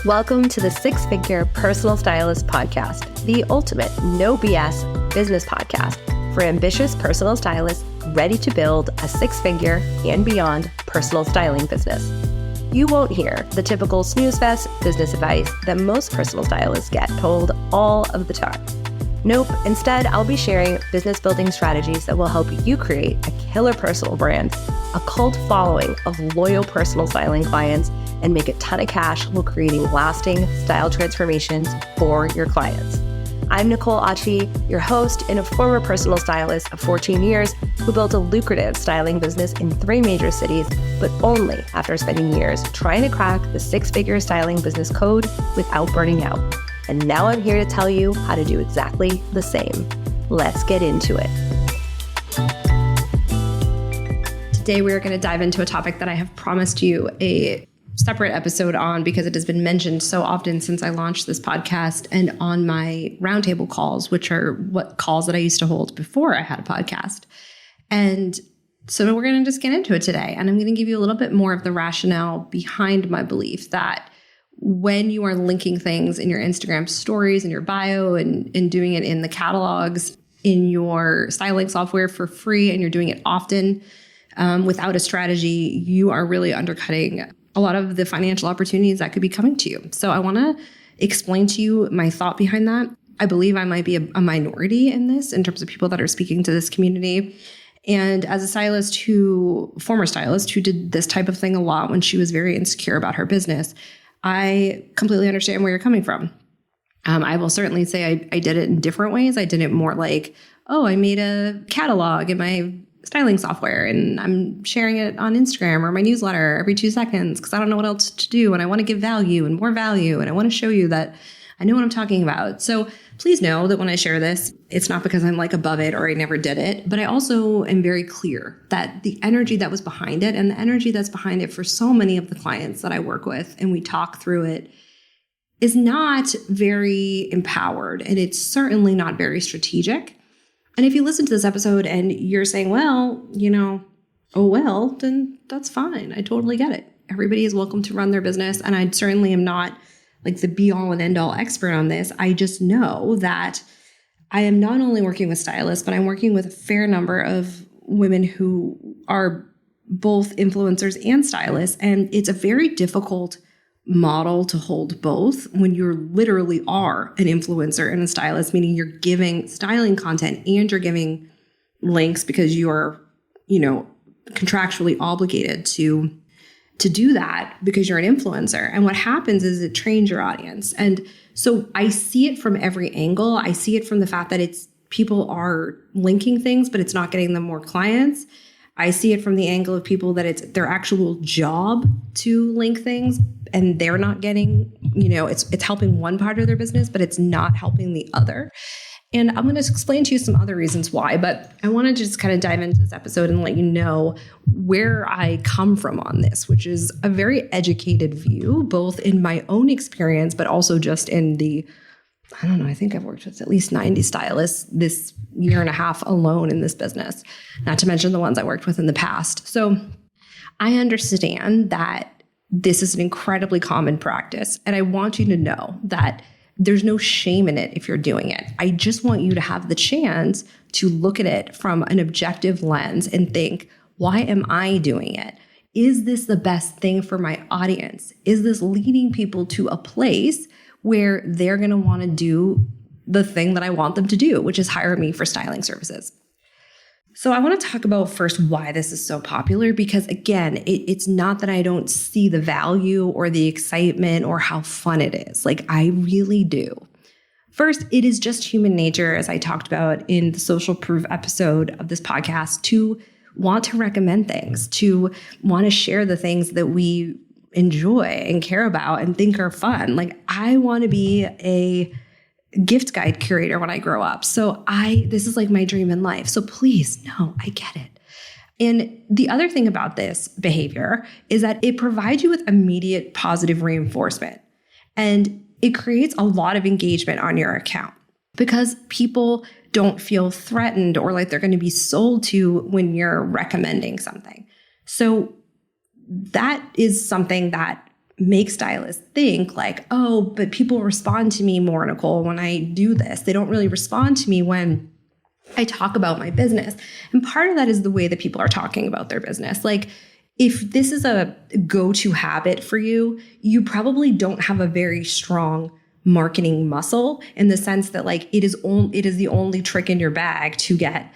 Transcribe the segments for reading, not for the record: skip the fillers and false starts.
Welcome to the Six Figure Personal Stylist podcast, the ultimate no BS business podcast for ambitious personal stylists ready to build a six-figure and beyond personal styling business. You won't hear the typical snooze fest business advice that most personal stylists get told all of the time. Nope, instead, I'll be sharing business building strategies that will help you create a killer personal brand, a cult following of loyal personal styling clients, and make a ton of cash while creating lasting style transformations for your clients. I'm Nicole Achi, your host and a former personal stylist of 14 years who built a lucrative styling business in 3 major cities, but only after spending years trying to crack the six-figure styling business code without burning out. And now I'm here to tell you how to do exactly the same. Let's get into it. Today, we are going to dive into a topic that I have promised you a separate episode on because it has been mentioned so often since I launched this podcast and on my roundtable calls, which are what calls that I used to hold before I had a podcast. And so we're going to just get into it today. And I'm going to give you a little bit more of the rationale behind my belief that when you are linking things in your Instagram stories, in your bio, and doing it in the catalogs, in your styling software for free, and you're doing it often without a strategy, you are really undercutting a lot of the financial opportunities that could be coming to you. So I want to explain to you my thought behind that. I believe I might be a minority in this in terms of people that are speaking to this community. And as a former stylist who did this type of thing a lot when she was very insecure about her business, I completely understand where you're coming from. I will certainly say I did it in different ways. I did it more like, I made a catalog in my styling software and I'm sharing it on Instagram or my newsletter every 2 seconds because I don't know what else to do and I want to give value and more value and I want to show you that I know what I'm talking about. So please know that when I share this, it's not because I'm like above it or I never did it, but I also am very clear that the energy that was behind it and the energy that's behind it for so many of the clients that I work with and we talk through it is not very empowered and it's certainly not very strategic. And if you listen to this episode and you're saying, then that's fine. I totally get it. Everybody is welcome to run their business. And I certainly am not like the be all and end all expert on this. I just know that I am not only working with stylists, but I'm working with a fair number of women who are both influencers and stylists. And it's a very difficult model to hold both when you literally are an influencer and a stylist, meaning you're giving styling content and you're giving links because you're, contractually obligated to do that because you're an influencer. And what happens is it trains your audience. And so I see it from every angle. I see it from the fact that people are linking things, but it's not getting them more clients. I see it from the angle of people that it's their actual job to link things and they're not getting, it's helping one part of their business, but it's not helping the other. And I'm going to explain to you some other reasons why, but I want to just kind of dive into this episode and let you know where I come from on this, which is a very educated view, both in my own experience, but also just in I think I've worked with at least 90 stylists this year and a half alone in this business, not to mention the ones I worked with in the past. So I understand that this is an incredibly common practice. And I want you to know that there's no shame in it if you're doing it. I just want you to have the chance to look at it from an objective lens and think, why am I doing it? Is this the best thing for my audience? Is this leading people to a place where they're going to want to do the thing that I want them to do, which is hire me for styling services? So I want to talk about first why this is so popular, because again, it's not that I don't see the value or the excitement or how fun it is. Like I really do. First, it is just human nature, as I talked about in the social proof episode of this podcast, to want to recommend things, to want to share the things that we enjoy and care about and think are fun. Like I want to be a gift guide curator when I grow up. So this is like my dream in life. So please, no, I get it. And the other thing about this behavior is that it provides you with immediate positive reinforcement. And it creates a lot of engagement on your account because people don't feel threatened or like they're going to be sold to when you're recommending something. So that is something that make stylists think like, oh, but people respond to me more, Nicole, when I do this. They don't really respond to me when I talk about my business. And part of that is the way that people are talking about their business. Like, if this is a go-to habit for you, you probably don't have a very strong marketing muscle in the sense that like it is the only trick in your bag to get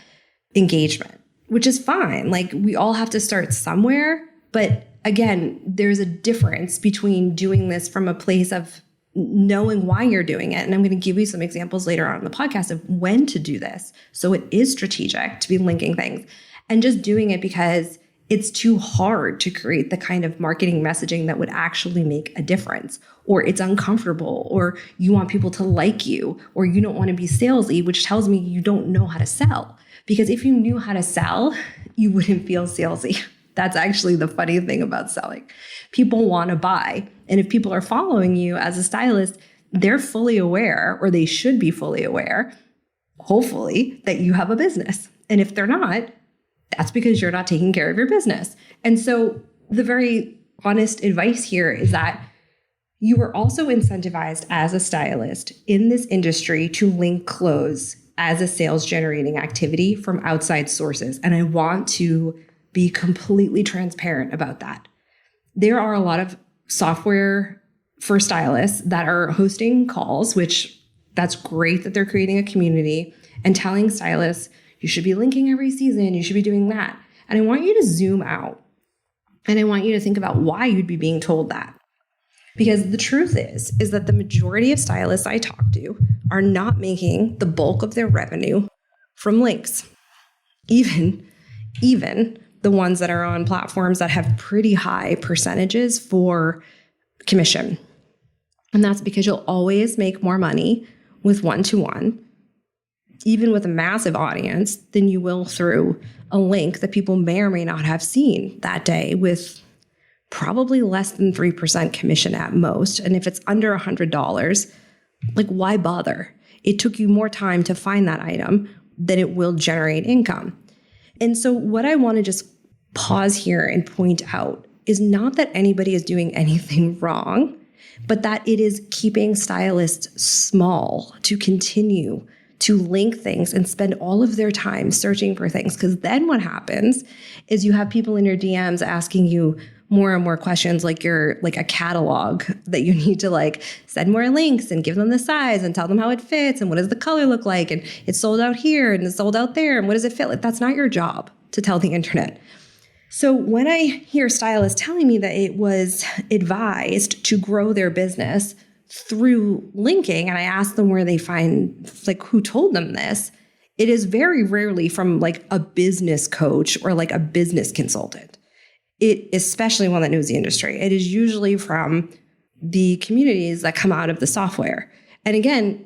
engagement, which is fine. Like, we all have to start somewhere. But again, there's a difference between doing this from a place of knowing why you're doing it. And I'm going to give you some examples later on in the podcast of when to do this. So it is strategic to be linking things, and just doing it because it's too hard to create the kind of marketing messaging that would actually make a difference, or it's uncomfortable, or you want people to like you, or you don't want to be salesy, which tells me you don't know how to sell. Because if you knew how to sell, you wouldn't feel salesy. That's actually the funny thing about selling. People want to buy. And if people are following you as a stylist, they're fully aware, or they should be fully aware, hopefully, that you have a business. And if they're not, that's because you're not taking care of your business. And so the very honest advice here is that you are also incentivized as a stylist in this industry to link clothes as a sales generating activity from outside sources. And I want to be completely transparent about that. There are a lot of software for stylists that are hosting calls, which that's great that they're creating a community and telling stylists, you should be linking every season, you should be doing that. And I want you to zoom out, and I want you to think about why you'd be being told that. Because the truth is that the majority of stylists I talk to are not making the bulk of their revenue from links. Even the ones that are on platforms that have pretty high percentages for commission. And that's because you'll always make more money with one-to-one, even with a massive audience, than you will through a link that people may or may not have seen that day with probably less than 3% commission at most. And if it's under $100, like, why bother? It took you more time to find that item than it will generate income. And so what I want to just pause here and point out is not that anybody is doing anything wrong, but that it is keeping stylists small to continue to link things and spend all of their time searching for things. Because then what happens is you have people in your DMs asking you more and more questions, like you're like a catalog that you need to like send more links and give them the size and tell them how it fits and what does the color look like, and it's sold out here and it's sold out there and what does it fit like. That's not your job to tell the internet. So when I hear stylists telling me that it was advised to grow their business through linking, and I ask them where they find, like, who told them this, it is very rarely from like a business coach or like a business consultant. It, especially one that knows the industry, it is usually from the communities that come out of the software. And again,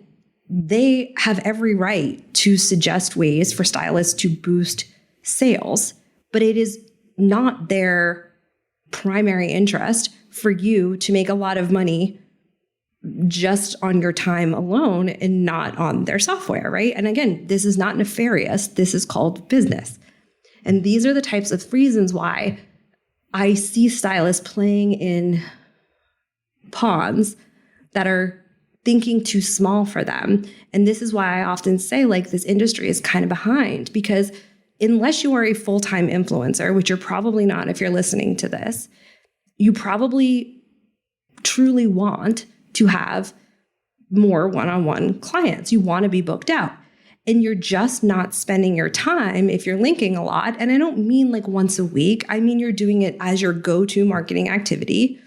they have every right to suggest ways for stylists to boost sales, but it is not their primary interest for you to make a lot of money just on your time alone and not on their software, right? And again, this is not nefarious. This is called business. And these are the types of reasons why I see stylists playing in ponds that are thinking too small for them. And this is why I often say, like, this industry is kind of behind, because unless you are a full-time influencer, which you're probably not if you're listening to this, you probably truly want to have more one-on-one clients. You want to be booked out. And you're just not spending your time if you're linking a lot. And I don't mean like once a week. I mean you're doing it as your go-to marketing activity.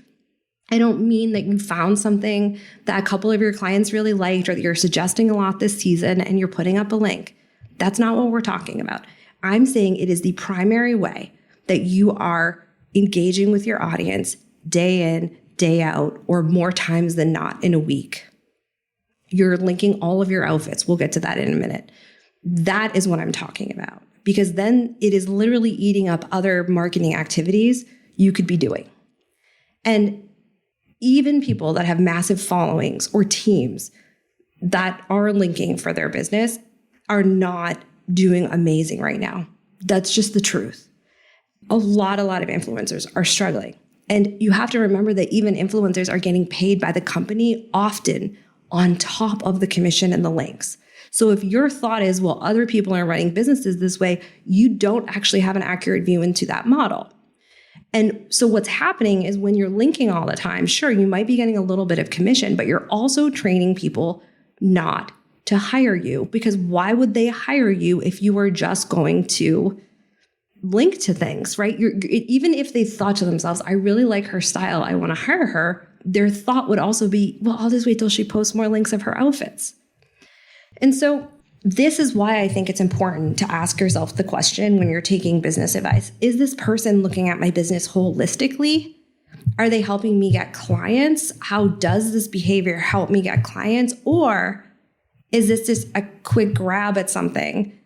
I don't mean that you found something that a couple of your clients really liked or that you're suggesting a lot this season and you're putting up a link. That's not what we're talking about. I'm saying it is the primary way that you are engaging with your audience day in, day out, or more times than not in a week. You're linking all of your outfits. We'll get to that in a minute. That is what I'm talking about, because then it is literally eating up other marketing activities you could be doing. And even people that have massive followings or teams that are linking for their business are not doing amazing right now. That's just the truth. A lot of influencers are struggling. And you have to remember that even influencers are getting paid by the company often on top of the commission and the links. So if your thought is, well, other people are running businesses this way, you don't actually have an accurate view into that model. And so what's happening is when you're linking all the time, sure, you might be getting a little bit of commission, but you're also training people not to hire you, because why would they hire you if you were just going to link to things, right? Even if they thought to themselves, I really like her style, I want to hire her, their thought would also be, well, I'll just wait till she posts more links of her outfits. And so this is why I think it's important to ask yourself the question when you're taking business advice. Is this person looking at my business holistically? Are they helping me get clients? How does this behavior help me get clients? Or is this just a quick grab at something?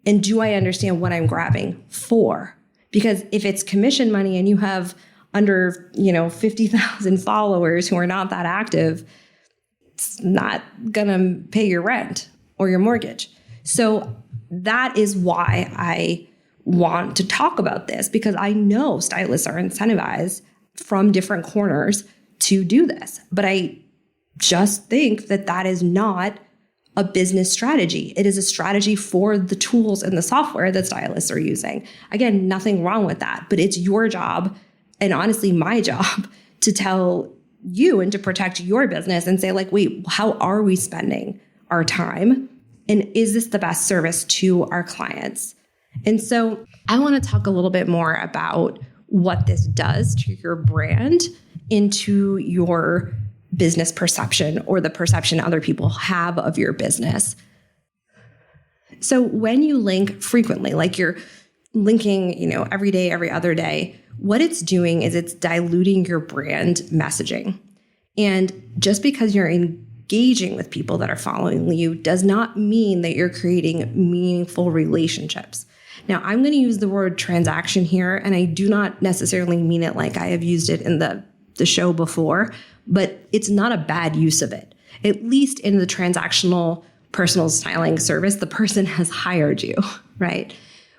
And do I understand what I'm grabbing for? Because if it's commission money and you have under, 50,000 followers who are not that active, it's not going to pay your rent or your mortgage. So that is why I want to talk about this, because I know stylists are incentivized from different corners to do this. But I just think that that is not a business strategy. It is a strategy for the tools and the software that stylists are using. Again, nothing wrong with that, but it's your job, and honestly, my job, to tell you and to protect your business and say, like, wait, how are we spending our time? And is this the best service to our clients? And so I want to talk a little bit more about what this does to your brand, into your business perception, or the perception other people have of your business. So when you link frequently, like you're linking, every day, every other day, what it's doing is it's diluting your brand messaging. And just because you're engaging with people that are following you does not mean that you're creating meaningful relationships. Now, I'm going to use the word transaction here, and I do not necessarily mean it like I have used it in the show before, but it's not a bad use of it. At least in the transactional personal styling service, the person has hired you, right?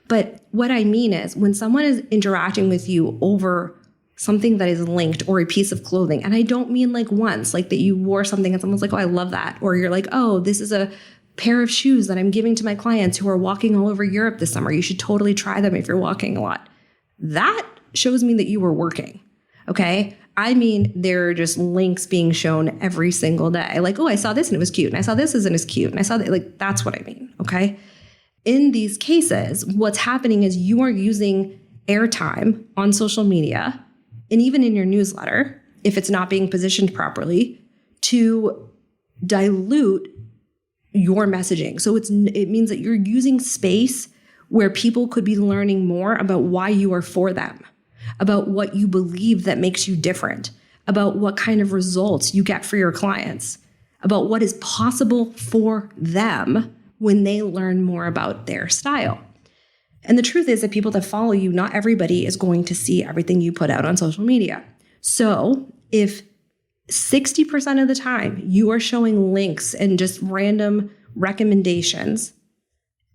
But what I mean is when someone is interacting with you over something that is linked, or a piece of clothing, and I don't mean like once, like that you wore something and someone's like, oh, I love that. Or you're like, oh, this is a pair of shoes that I'm giving to my clients who are walking all over Europe this summer. You should totally try them if you're walking a lot. That shows me that you were working, okay? I mean, there are just links being shown every single day. Like, oh, I saw this and it was cute. And I saw this and it's cute. And I saw that, like, that's what I mean, okay? In these cases, what's happening is you are using airtime on social media and even in your newsletter, if it's not being positioned properly, to dilute your messaging. So it means that you're using space where people could be learning more about why you are for them, about what you believe that makes you different, about what kind of results you get for your clients, about what is possible for them when they learn more about their style. And the truth is that people that follow you, not everybody is going to see everything you put out on social media. So if 60% of the time you are showing links and just random recommendations,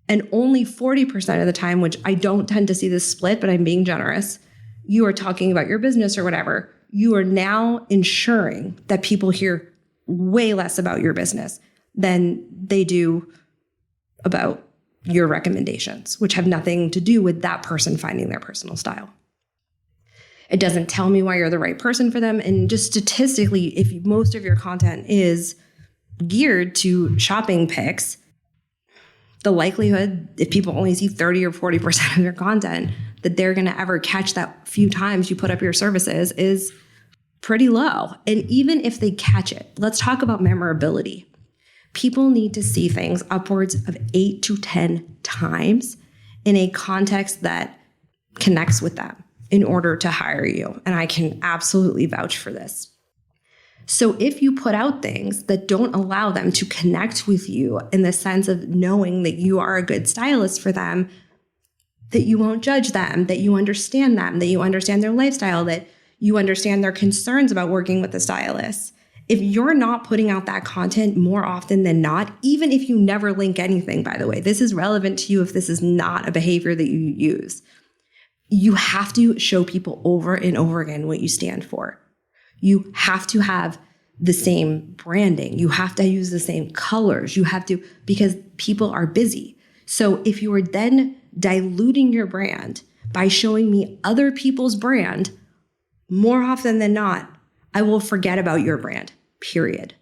and only 40% of the time, which I don't tend to see this split, but I'm being generous, you are talking about your business or whatever, you are now ensuring that people hear way less about your business than they do about your recommendations, which have nothing to do with that person finding their personal style. It doesn't tell me why you're the right person for them. And just statistically, if most of your content is geared to shopping pics, the likelihood, if people only see 30 or 40% of your content, that they're going to ever catch that few times you put up your services is pretty low. And even if they catch it, let's talk about memorability. People need to see things upwards of 8 to 10 times in a context that connects with them in order to hire you. And I can absolutely vouch for this. So if you put out things that don't allow them to connect with you in the sense of knowing that you are a good stylist for them, that you won't judge them, that you understand them, that you understand their lifestyle, that you understand their concerns about working with a stylist, if you're not putting out that content more often than not, even if you never link anything, by the way, this is relevant to you if this is not a behavior that you use. you have to show people over and over again what you stand for. You have to have the same branding. You have to use the same colors. You have to, because people are busy. So if you are then diluting your brand by showing me other people's brand, more often than not, I will forget about your brand, period.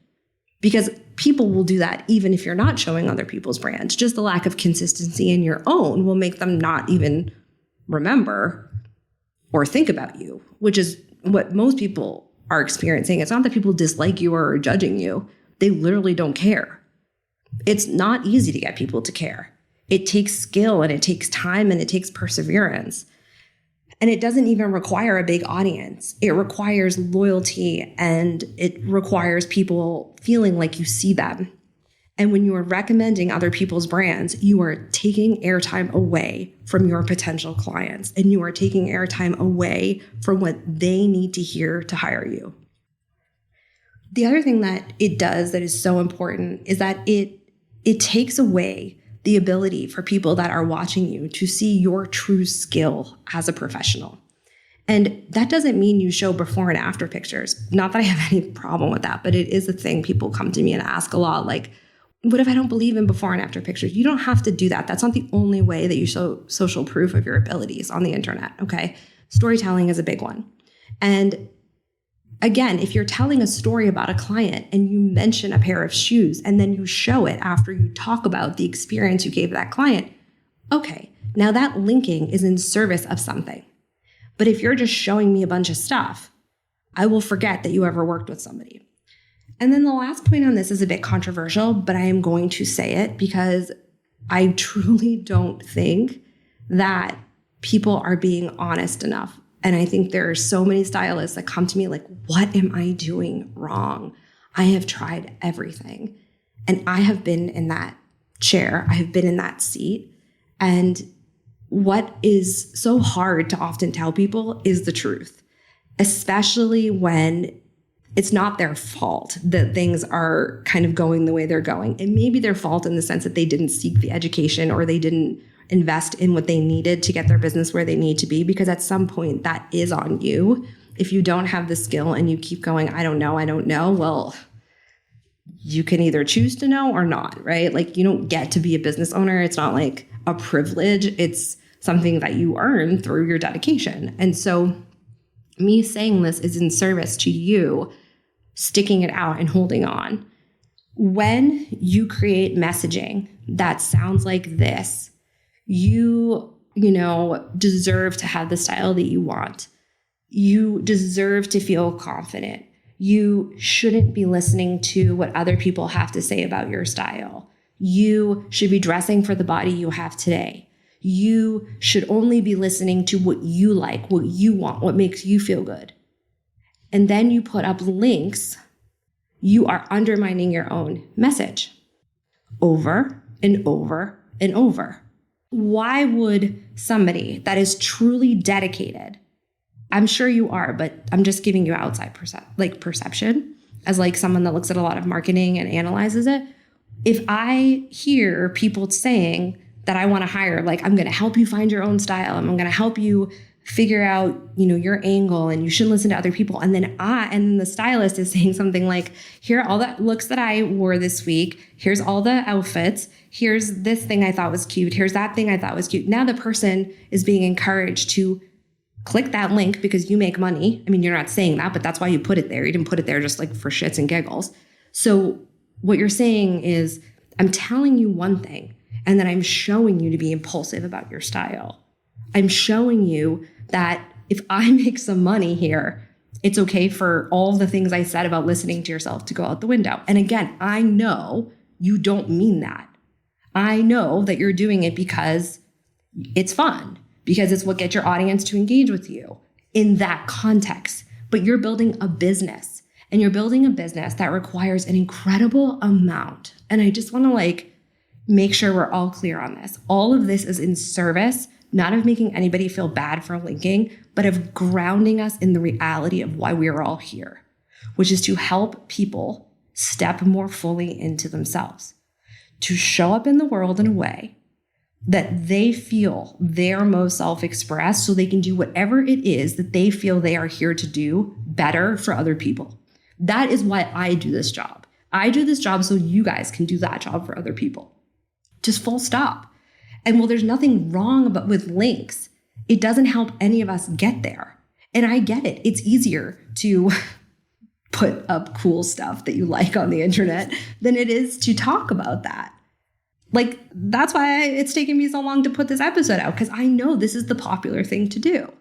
Because people will do that even if you're not showing other people's brands. Just the lack of consistency in your own will make them not even remember or think about you, which is what most people are experiencing. It's not that people dislike you or are judging you. They literally don't care. It's not easy to get people to care. It takes skill and it takes time and it takes perseverance. And it doesn't even require a big audience. It requires loyalty and it requires people feeling like you see them. And when you are recommending other people's brands, you are taking airtime away from your potential clients and you are taking airtime away from what they need to hear to hire you. The other thing that it does that is so important is that it takes away the ability for people that are watching you to see your true skill as a professional. And that doesn't mean you show before and after pictures. Not that I have any problem with that, but it is a thing people come to me and ask a lot, like, what if I don't believe in before and after pictures? You don't have to do that. That's not the only way that you show social proof of your abilities on the internet, okay? Storytelling is a big one. And again, if you're telling a story about a client and you mention a pair of shoes and then you show it after you talk about the experience you gave that client, okay, now that linking is in service of something. But if you're just showing me a bunch of stuff, I will forget that you ever worked with somebody. And then the last point on this is a bit controversial, but I am going to say it because I truly don't think that people are being honest enough. And I think there are so many stylists that come to me like, what am I doing wrong? I have tried everything. And I have been in that chair. I have been in that seat. And what is so hard to often tell people is the truth, especially when it's not their fault that things are kind of going the way they're going. It may be their fault in the sense that they didn't seek the education or they didn't invest in what they needed to get their business where they need to be, because at some point that is on you. If you don't have the skill and you keep going, I don't know, well, you can either choose to know or not, right? Like, you don't get to be a business owner. It's not like a privilege. It's something that you earn through your dedication. And so me saying this is in service to you sticking it out and holding on. When you create messaging that sounds like this, you deserve to have the style that you want. You deserve to feel confident. You shouldn't be listening to what other people have to say about your style. You should be dressing for the body you have today. You should only be listening to what you like, what you want, what makes you feel good. And then you put up links, you are undermining your own message over and over and over. Why would somebody that is truly dedicated, I'm sure you are, but I'm just giving you outside perception as like someone that looks at a lot of marketing and analyzes it. If I hear people saying that I want to hire, like, I'm going to help you find your own style, I'm going to help you figure out, your angle, and you shouldn't listen to other people. And then the stylist is saying something like, here are all the looks that I wore this week. Here's all the outfits. Here's this thing I thought was cute. Here's that thing I thought was cute. Now the person is being encouraged to click that link because you make money. I mean, you're not saying that, but that's why you put it there. You didn't put it there just like for shits and giggles. So what you're saying is, I'm telling you one thing, and then I'm showing you to be impulsive about your style. I'm showing you that if I make some money here, it's okay for all the things I said about listening to yourself to go out the window. And again, I know you don't mean that. I know that you're doing it because it's fun, because it's what gets your audience to engage with you in that context. But you're building a business, and you're building a business that requires an incredible amount. And I just want to make sure we're all clear on this. All of this is in service, not of making anybody feel bad for linking, but of grounding us in the reality of why we are all here, which is to help people step more fully into themselves, to show up in the world in a way that they feel their most self-expressed so they can do whatever it is that they feel they are here to do better for other people. That is why I do this job. I do this job so you guys can do that job for other people. Just full stop. And while there's nothing wrong with links, it doesn't help any of us get there. And I get it. It's easier to put up cool stuff that you like on the internet than it is to talk about that. Like, that's why it's taken me so long to put this episode out, because I know this is the popular thing to do.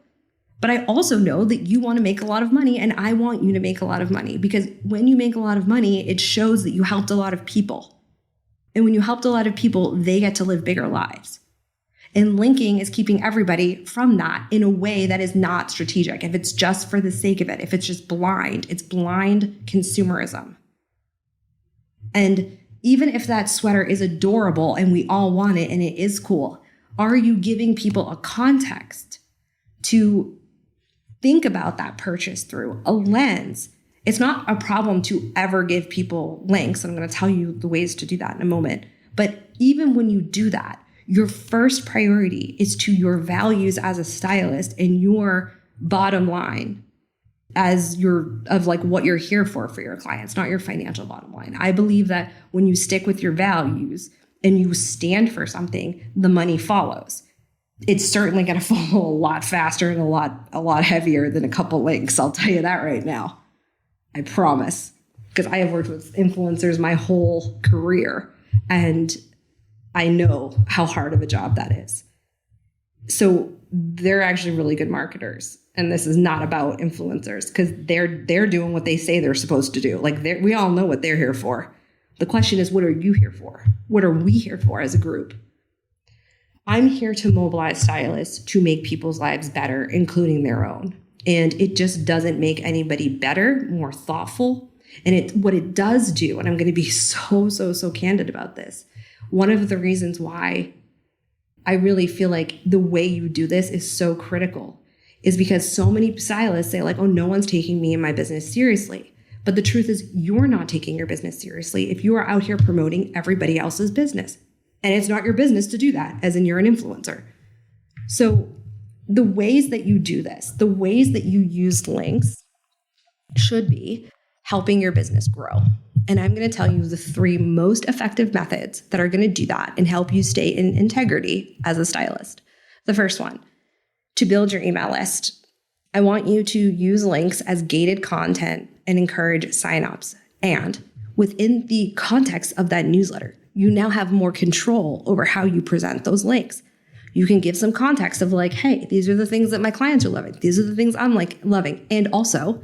But I also know that you want to make a lot of money, and I want you to make a lot of money, because when you make a lot of money, it shows that you helped a lot of people. And when you helped a lot of people, they get to live bigger lives. And linking is keeping everybody from that in a way that is not strategic. If it's just for the sake of it, if it's just blind, it's blind consumerism. And even if that sweater is adorable and we all want it and it is cool, are you giving people a context to think about that purchase through, a lens? It's not a problem to ever give people links. And I'm going to tell you the ways to do that in a moment. But even when you do that, your first priority is to your values as a stylist and your bottom line as what you're here for your clients, not your financial bottom line. I believe that when you stick with your values and you stand for something, the money follows. It's certainly going to follow a lot faster and a lot heavier than a couple links. I'll tell you that right now. I promise. Because I have worked with influencers my whole career, and I know how hard of a job that is. So they're actually really good marketers. And this is not about influencers, because they're doing what they say they're supposed to do. Like, we all know what they're here for. The question is, what are you here for? What are we here for as a group? I'm here to mobilize stylists to make people's lives better, including their own. And it just doesn't make anybody better, more thoughtful. And what it does do, and I'm going to be so candid about this, one of the reasons why I really feel like the way you do this is so critical is because so many stylists say, like, oh, no one's taking me and my business seriously. But the truth is, you're not taking your business seriously if you are out here promoting everybody else's business. And it's not your business to do that, as in you're an influencer. So the ways that you do this, the ways that you use links should be helping your business grow. And I'm going to tell you the 3 most effective methods that are going to do that and help you stay in integrity as a stylist. The first one, to build your email list. I want you to use links as gated content and encourage signups. And within the context of that newsletter, you now have more control over how you present those links. You can give some context of like, hey, these are the things that my clients are loving. These are the things I'm loving. And also,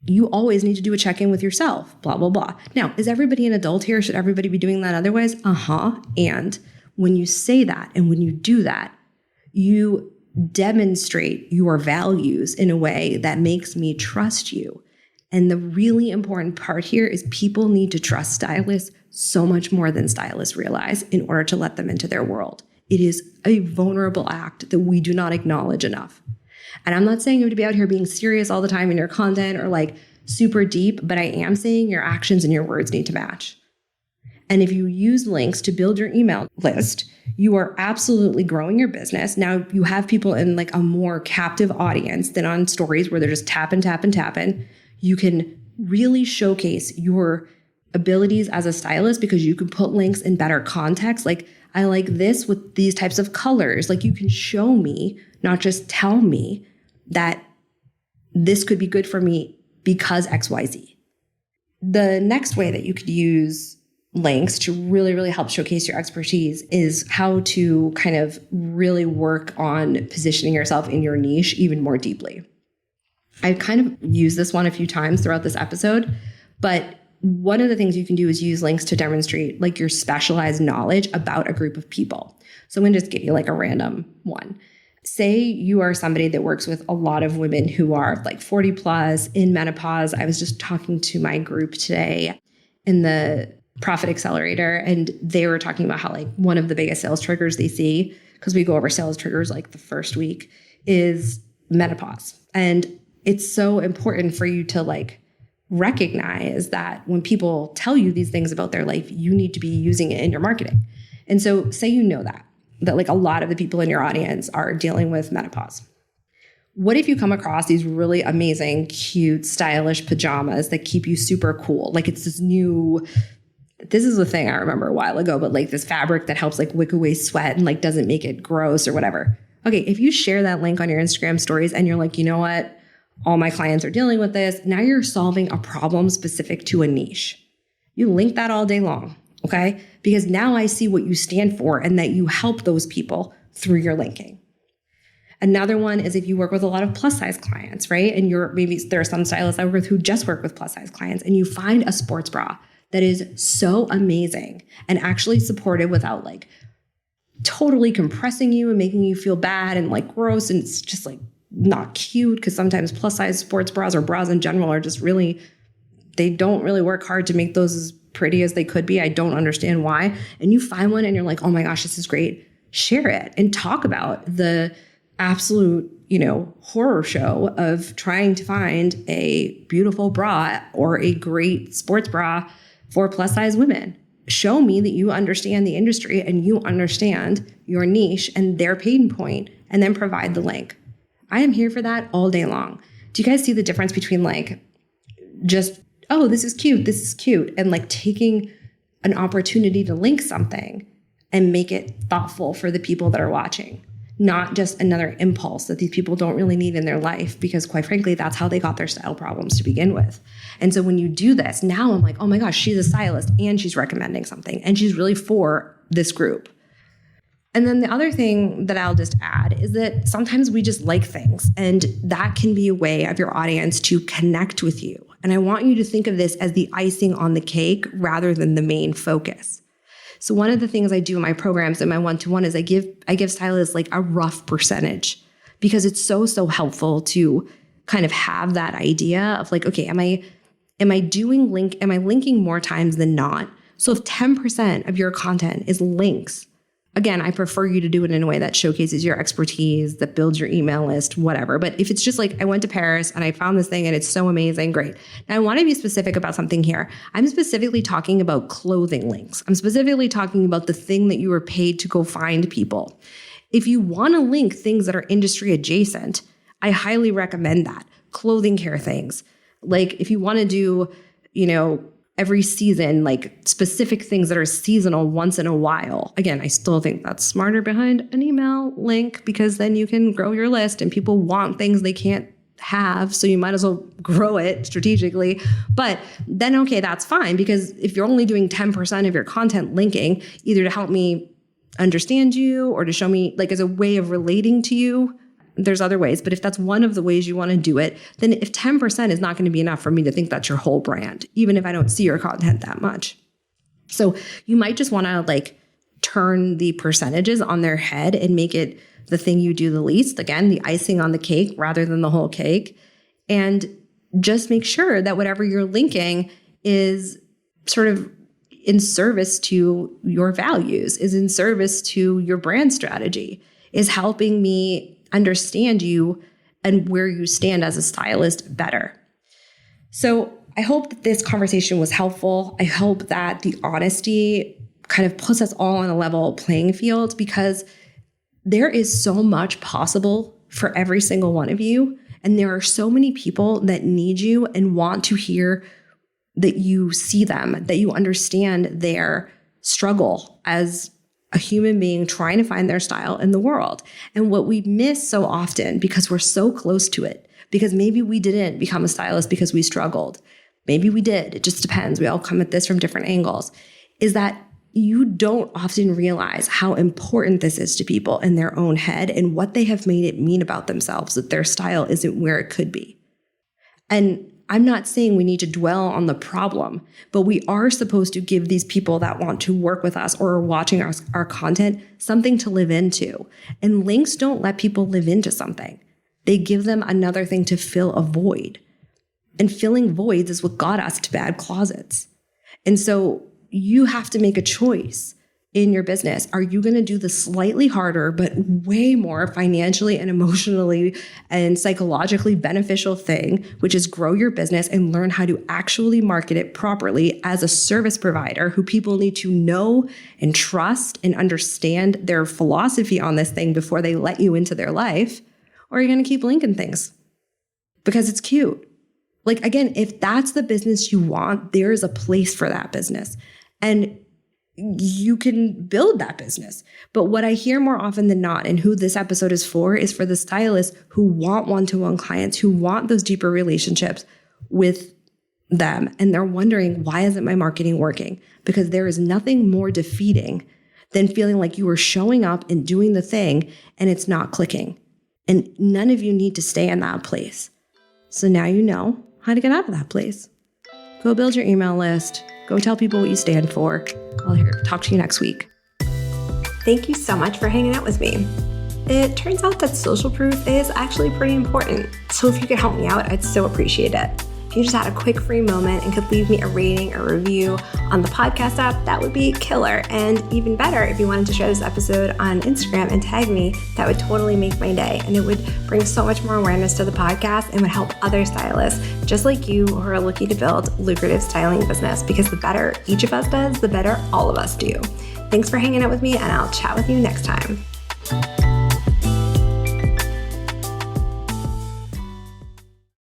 you always need to do a check-in with yourself, blah, blah, blah. Now, is everybody an adult here? Should everybody be doing that otherwise? And when you say that and when you do that, you demonstrate your values in a way that makes me trust you. And the really important part here is people need to trust stylists so much more than stylists realize in order to let them into their world. It is a vulnerable act that we do not acknowledge enough. And I'm not saying you have to be out here being serious all the time in your content or like super deep, but I am saying your actions and your words need to match. And if you use links to build your email list, you are absolutely growing your business. Now you have people in like a more captive audience than on stories where they're just tapping. You can really showcase your abilities as a stylist because you can put links in better context. Like, I like this with these types of colors. Like, you can show me, not just tell me that this could be good for me because XYZ. The next way that you could use links to really, really help showcase your expertise is how to kind of really work on positioning yourself in your niche even more deeply. I've kind of used this one a few times throughout this episode, but one of the things you can do is use links to demonstrate like your specialized knowledge about a group of people. So I'm going to just give you like a random one. Say you are somebody that works with a lot of women who are like 40 plus in menopause. I was just talking to my group today in the Profit Accelerator, and they were talking about how like one of the biggest sales triggers they see, because we go over sales triggers like the first week, is menopause. And it's so important for you to like recognize that when people tell you these things about their life, you need to be using it in your marketing. And so say you know that, that like a lot of the people in your audience are dealing with menopause. What if you come across these really amazing, cute, stylish pajamas that keep you super cool? Like it's this is the thing I remember a while ago, but like this fabric that helps like wick away sweat and like doesn't make it gross or whatever. Okay, if you share that link on your Instagram stories and you're like, you know what? All my clients are dealing with this. Now you're solving a problem specific to a niche. You link that all day long, okay? Because now I see what you stand for and that you help those people through your linking. Another one is if you work with a lot of plus size clients, right? And there are some stylists I work with who just work with plus size clients, and you find a sports bra that is so amazing and actually supportive without like totally compressing you and making you feel bad and like gross. And it's just like not cute, because sometimes plus size sports bras or bras in general are just they don't really work hard to make those as pretty as they could be. I don't understand why. And you find one and you're like, oh my gosh, this is great. Share it and talk about the absolute, horror show of trying to find a beautiful bra or a great sports bra for plus size women. Show me that you understand the industry and you understand your niche and their pain point, and then provide the link. I am here for that all day long. Do you guys see the difference between like just, oh, this is cute, and like taking an opportunity to link something and make it thoughtful for the people that are watching? Not just another impulse that these people don't really need in their life, because quite frankly, that's how they got their style problems to begin with. And so when you do this, now I'm like, oh my gosh, she's a stylist and she's recommending something and she's really for this group. And then the other thing that I'll just add is that sometimes we just like things, and that can be a way of your audience to connect with you. And I want you to think of this as the icing on the cake rather than the main focus. So one of the things I do in my programs and my one-to-one is I give stylists like a rough percentage, because it's so helpful to kind of have that idea of like, okay, am I linking more times than not? So if 10% of your content is links, again, I prefer you to do it in a way that showcases your expertise, that builds your email list, whatever. But if it's just like, I went to Paris and I found this thing and it's so amazing, great. Now I want to be specific about something here. I'm specifically talking about clothing links. I'm specifically talking about the thing that you were paid to go find people. If you want to link things that are industry adjacent, I highly recommend that. Clothing care things. Like if you want to do, every season, like specific things that are seasonal once in a while. Again, I still think that's smarter behind an email link, because then you can grow your list and people want things they can't have. So you might as well grow it strategically. But then, okay, that's fine, because if you're only doing 10% of your content linking, either to help me understand you or to show me like as a way of relating to you, there's other ways, but if that's one of the ways you want to do it, then if 10% is not going to be enough for me to think that's your whole brand, even if I don't see your content that much. So you might just want to like turn the percentages on their head and make it the thing you do the least. Again, the icing on the cake rather than the whole cake. And just make sure that whatever you're linking is sort of in service to your values, is in service to your brand strategy, is helping me understand you and where you stand as a stylist better. So I hope that this conversation was helpful. I hope that the honesty kind of puts us all on a level playing field, because there is so much possible for every single one of you. And there are so many people that need you and want to hear that you see them, that you understand their struggle as a human being trying to find their style in the world. And what we miss so often, because we're so close to it, because maybe we didn't become a stylist because we struggled. Maybe we did. It just depends. We all come at this from different angles. Is that you don't often realize how important this is to people in their own head and what they have made it mean about themselves, that their style isn't where it could be. And I'm not saying we need to dwell on the problem, but we are supposed to give these people that want to work with us or are watching our content something to live into. And links don't let people live into something. They give them another thing to fill a void. And filling voids is what got us to bad closets. And so you have to make a choice in your business? Are you going to do the slightly harder, but way more financially and emotionally and psychologically beneficial thing, which is grow your business and learn how to actually market it properly as a service provider who people need to know and trust and understand their philosophy on this thing before they let you into their life? Or are you going to keep linking things because it's cute? Like, again, if that's the business you want, there is a place for that business. And you can build that business. But what I hear more often than not, and who this episode is for the stylists who want one-to-one clients, who want those deeper relationships with them. And they're wondering, why isn't my marketing working? Because there is nothing more defeating than feeling like you are showing up and doing the thing and it's not clicking. And none of you need to stay in that place. So now you know how to get out of that place. Go build your email list. Go tell people what you stand for. I'll talk to you next week. Thank you so much for hanging out with me. It turns out that social proof is actually pretty important. So if you could help me out, I'd so appreciate it. If you just had a quick free moment and could leave me a rating or review on the podcast app, that would be killer. And even better, if you wanted to share this episode on Instagram and tag me, that would totally make my day. And it would bring so much more awareness to the podcast and would help other stylists just like you who are looking to build lucrative styling business, because the better each of us does, the better all of us do. Thanks for hanging out with me, and I'll chat with you next time.